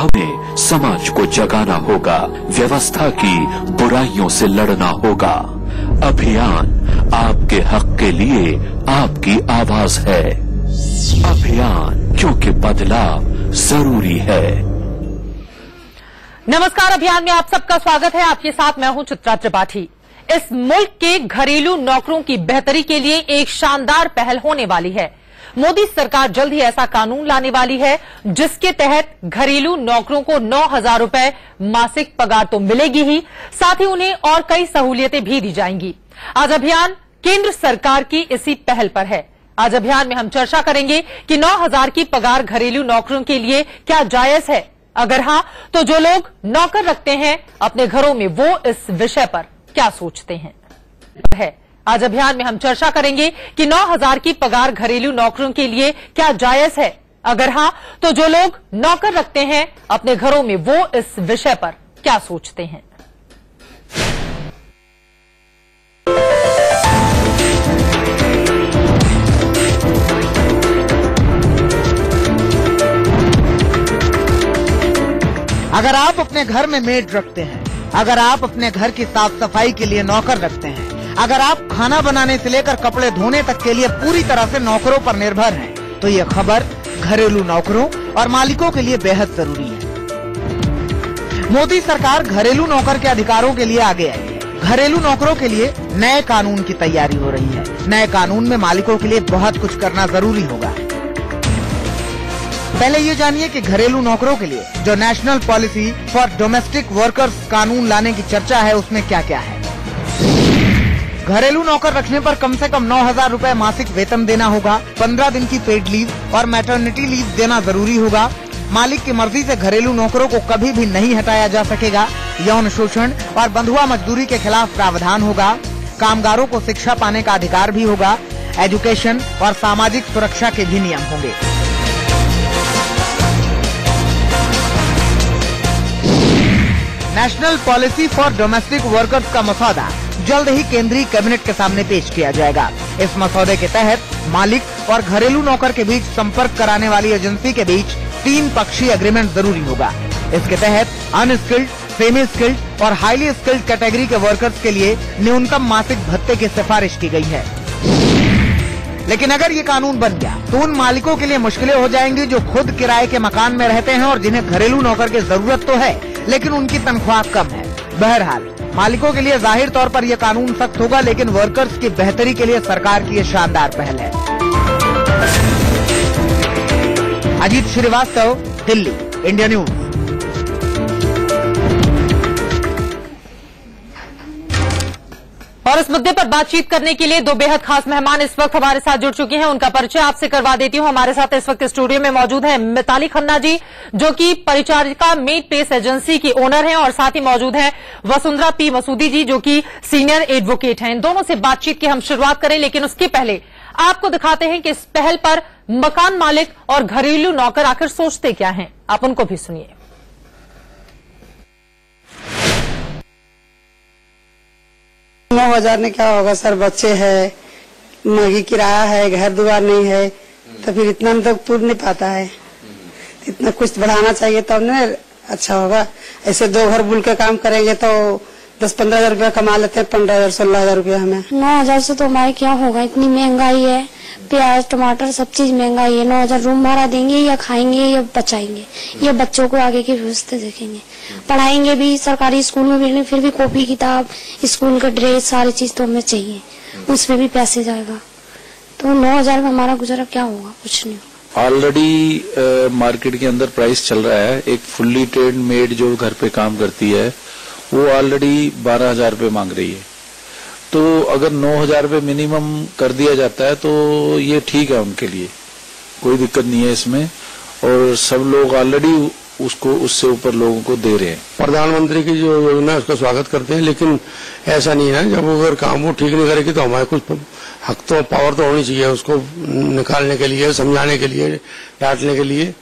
हमें समाज को जगाना होगा, व्यवस्था की बुराइयों से लड़ना होगा। अभियान आपके हक के लिए आपकी आवाज है। अभियान, क्योंकि बदलाव जरूरी है। नमस्कार, अभियान में आप सबका स्वागत है। आपके साथ मैं हूं चित्रा त्रिपाठी। इस मुल्क के घरेलू नौकरों की बेहतरी के लिए एक शानदार पहल होने वाली है। मोदी सरकार जल्द ही ऐसा कानून लाने वाली है जिसके तहत घरेलू नौकरों को 9,000 रुपए मासिक पगार तो मिलेगी ही, साथ ही उन्हें और कई सहूलियतें भी दी जाएंगी। आज अभियान केंद्र सरकार की इसी पहल पर है। आज अभियान में हम चर्चा करेंगे कि 9,000 की पगार घरेलू नौकरों के लिए क्या जायज है। अगर हां, तो जो लोग नौकर रखते हैं अपने घरों में, वो इस विषय पर क्या सोचते हैं। आज अभियान में हम चर्चा करेंगे कि 9,000 की पगार घरेलू नौकरों के लिए क्या जायज है। अगर हां, तो जो लोग नौकर रखते हैं अपने घरों में, वो इस विषय पर क्या सोचते हैं। अगर आप अपने घर में मेड रखते हैं, अगर आप अपने घर की साफ सफाई के लिए नौकर रखते हैं, अगर आप खाना बनाने से लेकर कपड़े धोने तक के लिए पूरी तरह से नौकरों पर निर्भर हैं, तो ये खबर घरेलू नौकरों और मालिकों के लिए बेहद जरूरी है। मोदी सरकार घरेलू नौकर के अधिकारों के लिए आगे आई है। घरेलू नौकरों के लिए नए कानून की तैयारी हो रही है। नए कानून में मालिकों के लिए बहुत कुछ करना जरूरी होगा। पहले ये जानिए कि घरेलू नौकरों के लिए जो national policy for domestic workers कानून लाने की चर्चा है, उसमें क्या क्या है। घरेलू नौकर रखने पर कम से कम 9,000 रुपए मासिक वेतन देना होगा। 15 दिन की पेड लीव और मैटरनिटी लीव देना जरूरी होगा। मालिक की मर्जी से घरेलू नौकरों को कभी भी नहीं हटाया जा सकेगा। यौन शोषण और बंधुआ मजदूरी के खिलाफ प्रावधान होगा। कामगारों को शिक्षा पाने का अधिकार भी होगा। एजुकेशन और सामाजिक सुरक्षा के भी नियम होंगे। National policy for domestic workers का मसौदा जल्द ही केंद्रीय कैबिनेट के सामने पेश किया जाएगा। इस मसौदे के तहत मालिक और घरेलू नौकर के बीच संपर्क कराने वाली एजेंसी के बीच 3 पक्षीय एग्रीमेंट जरूरी होगा। इसके तहत अनस्किल्ड, सेमी स्किल्ड और हाईली स्किल्ड कैटेगरी के वर्कर्स के लिए न्यूनतम मासिक भत्ते की सिफारिश की गई है। लेकिन अगर ये कानून बन गया तो उन मालिकों के लिए मुश्किलें हो जाएंगी जो खुद किराए के मकान में रहते हैं और जिन्हें घरेलू नौकर की जरूरत तो है, लेकिन उनकी तनख्वाह कम है। बहरहाल मालिकों के लिए जाहिर तौर पर यह कानून सख्त होगा, लेकिन वर्कर्स की बेहतरी के लिए सरकार की यह शानदार पहल है। Ajit Srivastava, Delhi, India news. और इस मुद्दे पर बातचीत करने के लिए 2 बेहद खास मेहमान इस वक्त हमारे साथ जुड़ चुके हैं। उनका परिचय आपसे करवा देती हूं। हमारे साथ इस वक्त स्टूडियो में मौजूद हैं मिताली खन्ना जी, जो कि परिचारिका मेड प्लेस एजेंसी की ओनर हैं, और साथ ही मौजूद हैं वसुंधरा पी मसूदी जी, जो कि सीनियर एडवोकेट हैं। इन दोनों से बातचीत की हम शुरुआत करें, लेकिन उसके पहले आपको दिखाते हैं कि इस पहल पर मकान मालिक और घरेलू नौकर आखिर सोचते क्या हैं। आप उनको भी सुनिए। 9,000 ने क्या होगा सर, बच्चे है, महंगी किराया है, घर द्वार नहीं है, तो फिर इतना में तो पूर नहीं पाता है। इतना कुछ बढ़ाना चाहिए तब ना अच्छा होगा। ऐसे 2 घर बुल के काम करेंगे तो 10-15 हजार रुपया कमा लेते हैं। 15,000-16,000 रुपया हमें। 9,000 से तो हमारे क्या होगा, इतनी महंगाई है, प्याज टमाटर सब चीज महंगाई है। 9,000 रूम भाड़ा देंगे या खाएंगे या बचाएंगे या बच्चों को आगे की व्यवस्था देखेंगे। पढ़ाएंगे भी सरकारी स्कूल में भी, फिर भी कॉपी किताब, स्कूल का ड्रेस, सारी चीज तो हमें चाहिए, उसमें भी पैसे जाएगा। तो 9,000 में हमारा गुजारा क्या होगा, कुछ नहीं। ऑलरेडी मार्केट के अंदर प्राइस चल रहा है। एक फुल्ली ट्रेड मेड जो घर पे काम करती है वो ऑलरेडी 12,000 रुपये मांग रही है। तो अगर 9,000 रुपये मिनिमम कर दिया जाता है तो ये ठीक है, उनके लिए कोई दिक्कत नहीं है इसमें, और सब लोग ऑलरेडी उसको उससे ऊपर लोगों को दे रहे हैं। प्रधानमंत्री की जो योजना है उसका स्वागत करते हैं, लेकिन ऐसा नहीं है, जब अगर काम वो ठीक नहीं करेगी तो हमारे कुछ हक तो पावर तो होनी चाहिए उसको निकालने के लिए, समझाने के लिए, डांटने के लिए।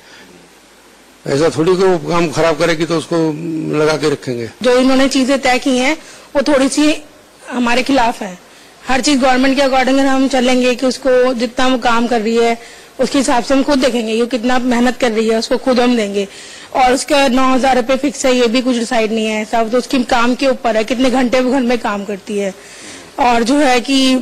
ऐसा थोड़ी को काम खराब करेगी तो उसको लगा के रखेंगे। जो इन्होंने चीजें तय की हैं वो थोड़ी सी हमारे खिलाफ है। हर चीज गवर्नमेंट के अकॉर्डिंग हम चलेंगे कि उसको जितना वो काम कर रही है उसके हिसाब से हम खुद देखेंगे, ये कितना मेहनत कर रही है उसको खुद हम देंगे। और उसका 9,000 रुपये फिक्स है, ये भी कुछ डिसाइड नहीं है। सब तो उसके काम के ऊपर है, कितने घंटे वो घर में काम करती है। और जो है कि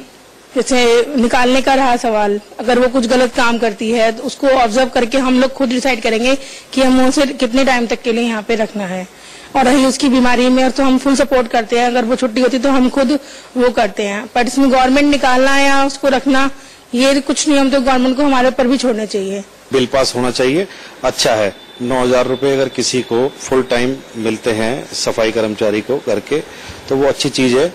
जैसे निकालने का रहा सवाल, अगर वो कुछ गलत काम करती है तो उसको ऑब्जर्व करके हम लोग खुद डिसाइड करेंगे कि हम उसे कितने टाइम तक के लिए यहाँ पे रखना है। और रही उसकी बीमारी में, और तो हम फुल सपोर्ट करते हैं, अगर वो छुट्टी होती तो हम खुद वो करते हैं। बट इसमें गवर्नमेंट निकालना या उसको रखना, ये कुछ नियम तो गवर्नमेंट को हमारे ऊपर भी छोड़ने चाहिए। बिल पास होना चाहिए, अच्छा है। 9,000 रुपए अगर किसी को फुल टाइम मिलते हैं सफाई कर्मचारी को करके, तो वो अच्छी चीज है।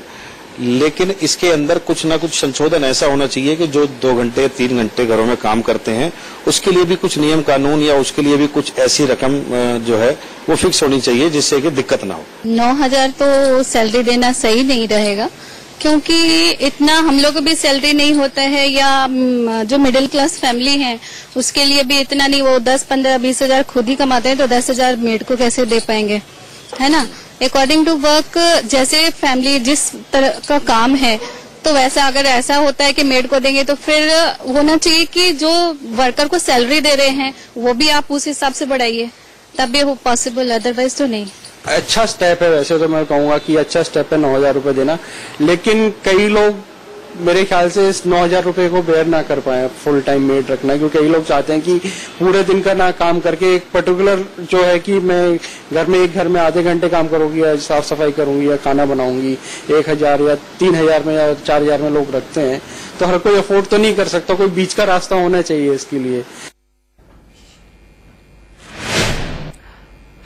लेकिन इसके अंदर कुछ ना कुछ संशोधन ऐसा होना चाहिए कि जो 2 घंटे 3 घंटे घरों में काम करते हैं, उसके लिए भी कुछ नियम कानून या उसके लिए भी कुछ ऐसी रकम जो है वो फिक्स होनी चाहिए जिससे कि दिक्कत ना हो। 9,000 तो सैलरी देना सही नहीं रहेगा, क्योंकि इतना हम लोग को भी सैलरी नहीं होता है, या जो मिडिल क्लास फैमिली है उसके लिए भी इतना नहीं। वो 10, 15, 20 हजार खुद ही कमाते हैं, तो 10,000 मेड को कैसे दे पाएंगे, है ना। अकॉर्डिंग टू वर्क, जैसे फैमिली जिस तरह का काम है, तो वैसा अगर ऐसा होता है कि मेड को देंगे तो फिर होना चाहिए कि जो वर्कर को सैलरी दे रहे हैं वो भी आप उस हिसाब से बढ़ाइए, तब भी वो पॉसिबल, अदरवाइज तो नहीं। अच्छा स्टेप है, वैसे तो मैं कहूंगा कि अच्छा स्टेप है 9,000 रुपए देना, लेकिन कई लोग मेरे ख्याल से इस 9,000 रुपए को बेयर ना कर पाए फुल टाइम मेड रखना, क्योंकि कई लोग चाहते हैं कि पूरे दिन का ना काम करके एक पर्टिकुलर जो है कि मैं घर में आधे घंटे काम करूंगी या साफ सफाई करूंगी या खाना बनाऊंगी, 1,000 या 3,000 में या 4,000 में लोग रखते हैं, तो हर कोई अफोर्ड तो नहीं कर सकता, कोई बीच का रास्ता होना चाहिए इसके लिए।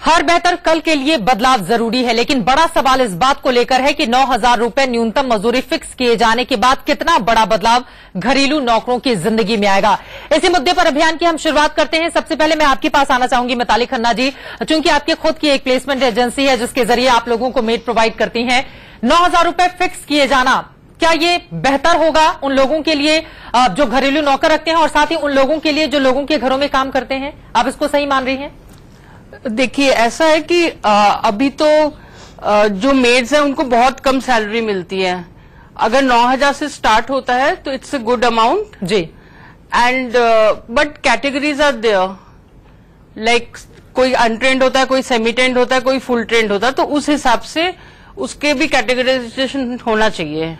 हर बेहतर कल के लिए बदलाव जरूरी है, लेकिन बड़ा सवाल इस बात को लेकर है कि 9,000 रुपए न्यूनतम मजदूरी फिक्स किए जाने के बाद कितना बड़ा बदलाव घरेलू नौकरों की जिंदगी में आएगा। इसी मुद्दे पर अभियान की हम शुरुआत करते हैं। सबसे पहले मैं आपके पास आना चाहूंगी मिताली खन्ना जी, चूंकि आपकी खुद की एक प्लेसमेंट एजेंसी है जिसके जरिए आप लोगों को मेड प्रोवाइड करती हैं। 9,000 रुपए फिक्स किए जाना, क्या ये बेहतर होगा उन लोगों के लिए जो घरेलू नौकर रखते हैं, और साथ ही उन लोगों के लिए जो लोगों के घरों में काम करते हैं? आप इसको सही मान रही हैं? देखिए, ऐसा है कि अभी तो जो मेड्स हैं उनको बहुत कम सैलरी मिलती है। अगर 9,000 से स्टार्ट होता है तो इट्स अ गुड अमाउंट जी, and but categories are there, like कोई अनट्रेंड होता है, कोई सेमी ट्रेंड होता है, कोई फुल ट्रेंड होता है, तो उस हिसाब से उसके भी कैटेगराइजेशन होना चाहिए।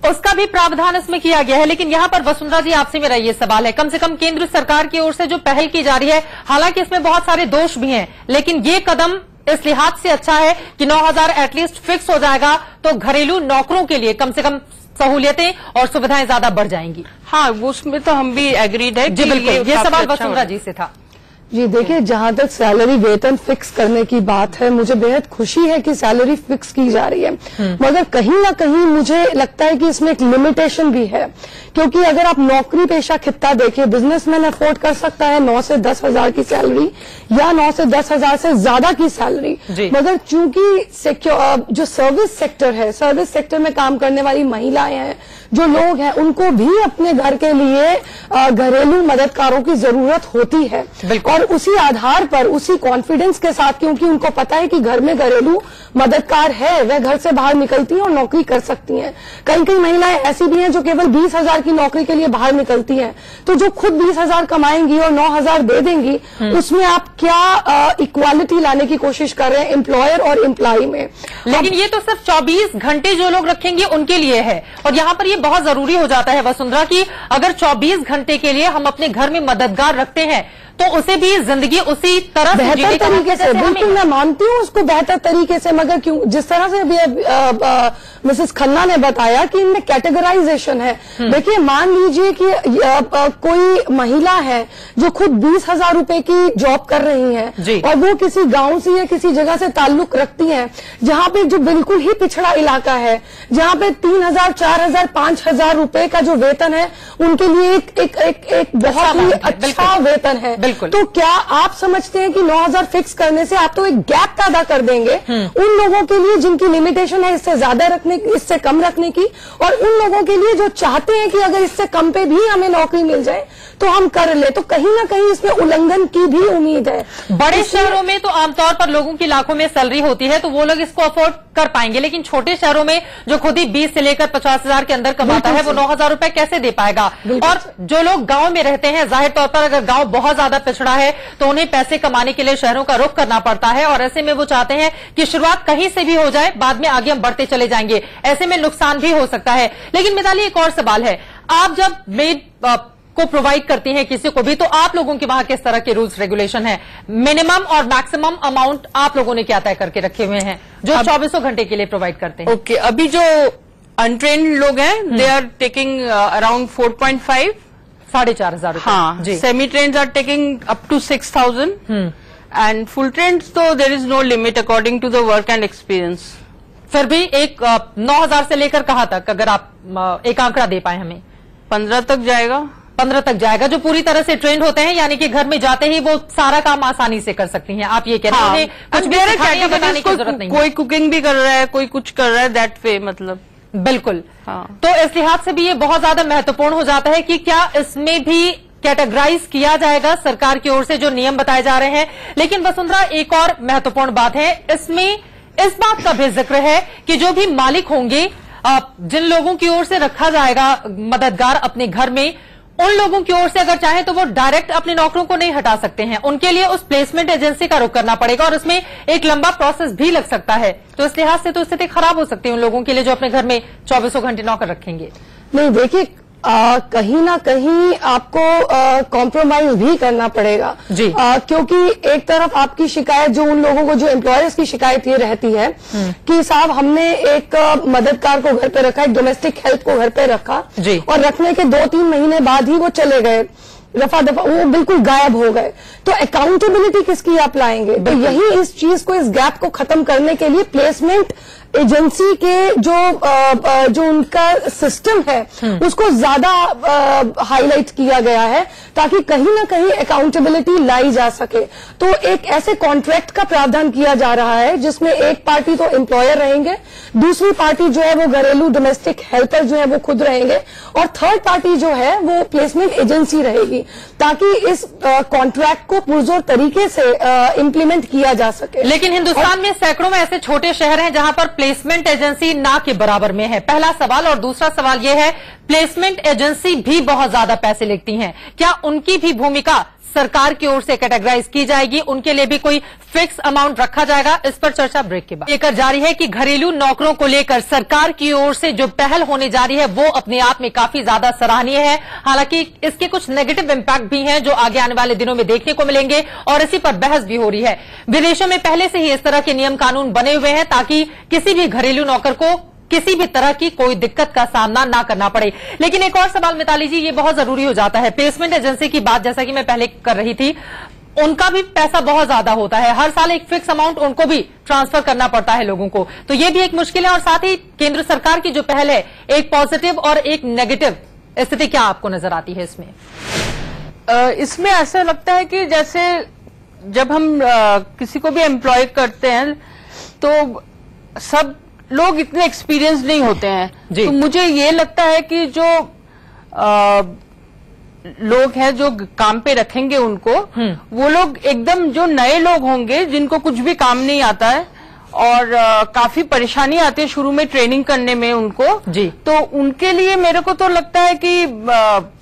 उसका भी प्रावधान इसमें किया गया है। लेकिन यहां पर वसुंधरा जी, आपसे मेरा ये सवाल है, कम से कम केंद्र सरकार की ओर से जो पहल की जा रही है, हालांकि इसमें बहुत सारे दोष भी हैं, लेकिन ये कदम इस लिहाज से अच्छा है कि 9,000 एटलीस्ट फिक्स हो जाएगा, तो घरेलू नौकरों के लिए कम से कम सहूलियतें और सुविधाएं ज्यादा बढ़ जाएंगी। हाँ, उसमें तो हम भी एग्रीड है जी, बिल्कुल। ये सवाल वसुंधरा जी से था। जी देखिए, जहां तक सैलरी वेतन फिक्स करने की बात है, मुझे बेहद खुशी है कि सैलरी फिक्स की जा रही है, मगर कहीं ना कहीं मुझे लगता है कि इसमें एक लिमिटेशन भी है, क्योंकि अगर आप नौकरी पेशा खित्ता देखिए, बिजनेसमैन अफोर्ड कर सकता है 9 से 10,000 की सैलरी या 9 से 10,000 से ज्यादा की सैलरी, मगर चूंकि जो सर्विस सेक्टर है, सर्विस सेक्टर में काम करने वाली महिलाएं हैं, जो लोग हैं, उनको भी अपने घर के लिए घरेलू मददगारों की जरूरत होती है, और उसी आधार पर, उसी कॉन्फिडेंस के साथ, क्योंकि उनको पता है कि घर में घरेलू मददगार है, वह घर से बाहर निकलती हैं और नौकरी कर सकती हैं। कई महिलाएं ऐसी भी हैं जो केवल 20,000 की नौकरी के लिए बाहर निकलती हैं, तो जो खुद 20,000 कमाएंगी और 9,000 दे देंगी, उसमें आप क्या इक्वालिटी लाने की कोशिश कर रहे हैं एम्प्लॉयर और एम्प्लॉई में? लेकिन ये तो सिर्फ 24 घंटे जो लोग रखेंगे उनके लिए है, और यहाँ पर ये बहुत जरूरी हो जाता है वसुंधरा की, अगर 24 घंटे के लिए हम अपने घर में मददगार रखते हैं तो उसे भी जिंदगी उसी तरह बेहतर तरीके से, बिल्कुल मैं मानती हूँ उसको बेहतर तरीके से, मगर क्यों जिस तरह से मिसेस खन्ना ने बताया कि इनमें कैटेगराइजेशन है। देखिए, मान लीजिए कि कोई महिला है जो खुद 20,000 रुपए की जॉब कर रही है और वो किसी गांव से या किसी जगह से ताल्लुक रखती है जहां पे जो बिल्कुल ही पिछड़ा इलाका है, जहां पे 3,000, 4,000, 5,000 रुपए का जो वेतन है उनके लिए एक बहुत ही अच्छा वेतन है। तो क्या आप समझते हैं कि 9,000 फिक्स करने से आप तो एक गैप पैदा कर देंगे उन लोगों के लिए जिनकी लिमिटेशन है इससे ज्यादा रखने की, इससे कम रखने की, और उन लोगों के लिए जो चाहते हैं कि अगर इससे कम पे भी हमें नौकरी मिल जाए तो हम कर ले, तो कहीं ना कहीं इसमें उल्लंघन की भी उम्मीद है। बड़े शहरों में तो आमतौर पर लोगों की लाखों में सैलरी होती है, तो वो लोग इसको अफोर्ड कर पाएंगे, लेकिन छोटे शहरों में जो खुद ही 20 से लेकर 50,000 के अंदर कमाता है वो 9,000 रुपए कैसे दे पाएगा। और जो लोग गांव में रहते हैं, जाहिर तौर पर अगर गांव बहुत ज्यादा पिछड़ा है तो उन्हें पैसे कमाने के लिए शहरों का रुख करना पड़ता है, और ऐसे में वो चाहते हैं कि शुरुआत कहीं से भी हो जाए, बाद में आगे हम बढ़ते चले जाएंगे, ऐसे में नुकसान भी हो सकता है। लेकिन मिताली, एक और सवाल है, आप जब मेड को प्रोवाइड करती हैं किसी को भी, तो आप लोगों के वहां किस तरह के रूल्स रेगुलेशन है? मिनिमम और मैक्सिमम अमाउंट आप लोगों ने क्या तय करके रखे हुए हैं जो 24 घंटे के लिए प्रोवाइड करते हैं? ओके, अभी जो अनट्रेन्ड लोग हैं दे आर टेकिंग अराउंड 4.5, 4,500 रुपए। हाँ, semi trained are taking up to 6,000 and full trained तो there is no limit according to the work and experience. फिर भी एक 9,000 से लेकर कहां तक, अगर आप एक आंकड़ा दे पाए हमें? 15 तक जाएगा। 15 तक जाएगा, जो पूरी तरह से ट्रेंड होते हैं, यानी कि घर में जाते ही वो सारा काम आसानी से कर सकती हैं, आप ये कह रहे हैं? कुछ भी सिखाने बताने की जरूरत नहीं, कोई कुकिंग भी कर रहा है, कोई कुछ कर रहा है, दैट वे मतलब। बिल्कुल। हाँ। तो इस लिहाज से भी ये बहुत ज्यादा महत्वपूर्ण हो जाता है कि क्या इसमें भी कैटेगराइज किया जाएगा सरकार की ओर से जो नियम बताए जा रहे हैं। लेकिन वसुंधरा, एक और महत्वपूर्ण बात है, इसमें इस बात का भी जिक्र है कि जो भी मालिक होंगे, जिन लोगों की ओर से रखा जाएगा मददगार अपने घर में, उन लोगों की ओर से अगर चाहे तो वो डायरेक्ट अपने नौकरों को नहीं हटा सकते हैं, उनके लिए उस प्लेसमेंट एजेंसी का रुख करना पड़ेगा, और उसमें एक लंबा प्रोसेस भी लग सकता है। तो इस लिहाज से तो स्थिति खराब हो सकती है उन लोगों के लिए जो अपने घर में 24 घंटे नौकर रखेंगे। नहीं, देखिए, कहीं ना कहीं आपको कॉम्प्रोमाइज भी करना पड़ेगा जी। क्योंकि एक तरफ आपकी शिकायत, जो उन लोगों को, जो एम्प्लॉयर्स की शिकायत ये रहती है कि साहब हमने एक मददगार को घर पे रखा, एक डोमेस्टिक हेल्प को घर पे रखा जी, और रखने के 2-3 महीने बाद ही वो चले गए, रफा दफा, वो बिल्कुल गायब हो गए, तो अकाउंटेबिलिटी किसकी आप लाएंगे? तो यही इस चीज को, इस गैप को खत्म करने के लिए प्लेसमेंट एजेंसी के जो उनका सिस्टम है उसको ज्यादा हाईलाइट किया गया है, ताकि कहीं ना कहीं अकाउंटेबिलिटी लाई जा सके। तो एक ऐसे कॉन्ट्रैक्ट का प्रावधान किया जा रहा है जिसमें एक पार्टी तो एम्प्लॉयर रहेंगे, दूसरी पार्टी जो है वो घरेलू डोमेस्टिक हेल्पर जो है वो खुद रहेंगे, और थर्ड पार्टी जो है वो प्लेसमेंट एजेंसी रहेगी, ताकि इस कॉन्ट्रैक्ट को पुरजोर तरीके से इम्प्लीमेंट किया जा सके। लेकिन हिंदुस्तान में सैकड़ों में ऐसे छोटे शहर हैं जहां पर प्लेसमेंट एजेंसी ना के बराबर में है, पहला सवाल। और दूसरा सवाल यह है, प्लेसमेंट एजेंसी भी बहुत ज्यादा पैसे लेती हैं, क्या उनकी भी भूमिका सरकार की ओर से कैटेगराइज की जाएगी? उनके लिए भी कोई फिक्स अमाउंट रखा जाएगा? इस पर चर्चा ब्रेक के बाद लेकर जारी है कि घरेलू नौकरों को लेकर सरकार की ओर से जो पहल होने जा रही है वो अपने आप में काफी ज्यादा सराहनीय है। हालांकि इसके कुछ नेगेटिव इंपैक्ट भी हैं जो आगे आने वाले दिनों में देखने को मिलेंगे, और इसी पर बहस भी हो रही है। विदेशों में पहले से ही इस तरह के नियम कानून बने हुए हैं ताकि किसी भी घरेलू नौकर को किसी भी तरह की कोई दिक्कत का सामना ना करना पड़े। लेकिन एक और सवाल मिताली जी, ये बहुत जरूरी हो जाता है, प्लेसमेंट एजेंसी की बात जैसा कि मैं पहले कर रही थी, उनका भी पैसा बहुत ज्यादा होता है, हर साल एक फिक्स अमाउंट उनको भी ट्रांसफर करना पड़ता है लोगों को, तो ये भी एक मुश्किल है। और साथ ही केंद्र सरकार की जो पहल है, एक पॉजिटिव और एक नेगेटिव स्थिति क्या आपको नजर आती है इसमें? इसमें ऐसा लगता है कि जैसे जब हम किसी को भी एम्प्लॉय करते हैं तो सब लोग इतने एक्सपीरियंस नहीं होते हैं, तो मुझे ये लगता है कि जो लोग हैं जो काम पे रखेंगे उनको, वो लोग एकदम जो नए लोग होंगे जिनको कुछ भी काम नहीं आता है और काफी परेशानी आती है शुरू में ट्रेनिंग करने में उनको जी, तो उनके लिए मेरे को तो लगता है कि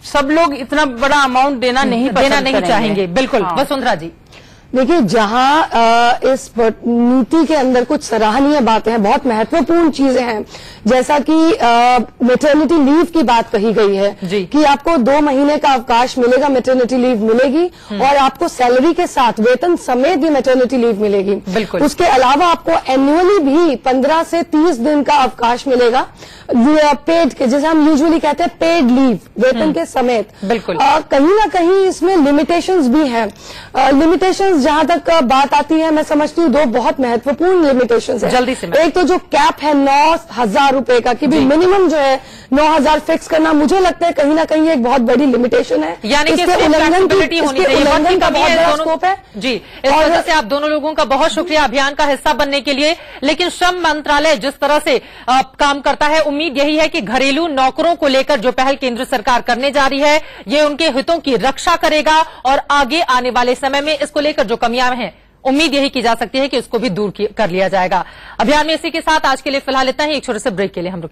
सब लोग इतना बड़ा अमाउंट देना नहीं चाहेंगे। बिल्कुल। हाँ। वसुंधरा जी, देखिए, जहां इस नीति के अंदर कुछ सराहनीय बातें हैं, बहुत महत्वपूर्ण चीजें हैं, जैसा कि मैटरनिटी लीव की बात कही गई है कि आपको 2 महीने का अवकाश मिलेगा, मैटरनिटी लीव मिलेगी, और आपको सैलरी के साथ वेतन समेत भी मैटरनिटी लीव मिलेगी। बिल्कुल। उसके अलावा आपको एनुअली भी 15 से 30 दिन का अवकाश मिलेगा, पेड के, जैसे हम यूजुअली कहते हैं पेड लीव, वेतन के समेत। बिल्कुल। कहीं ना कहीं इसमें लिमिटेशंस भी हैं। लिमिटेशंस जहां तक बात आती है, मैं समझती हूँ 2 बहुत महत्वपूर्ण लिमिटेशंस है। जल्दी से एक तो जो कैप है 9,000 रुपए का, कि भी मिनिमम जो है 9,000 फिक्स करना, मुझे लगता है कहीं ना कहीं एक बहुत बड़ी लिमिटेशन है, यानी कि उल्लंघन का बहुत बड़ा स्कोप है जी। इस वजह से आप दोनों लोगों का बहुत शुक्रिया अभियान का हिस्सा बनने के लिए। लेकिन श्रम मंत्रालय जिस तरह से काम करता है, उम्मीद यही है कि घरेलू नौकरों को लेकर जो पहल केंद्र सरकार करने जा रही है, ये उनके हितों की रक्षा करेगा और आगे आने वाले समय में इसको लेकर जो कमियां हैं उम्मीद यही की जा सकती है कि उसको भी दूर कर लिया जाएगा। अभियान में इसी के साथ आज के लिए फिलहाल इतना ही। एक छोटे से ब्रेक के लिए हम रुकेंगे।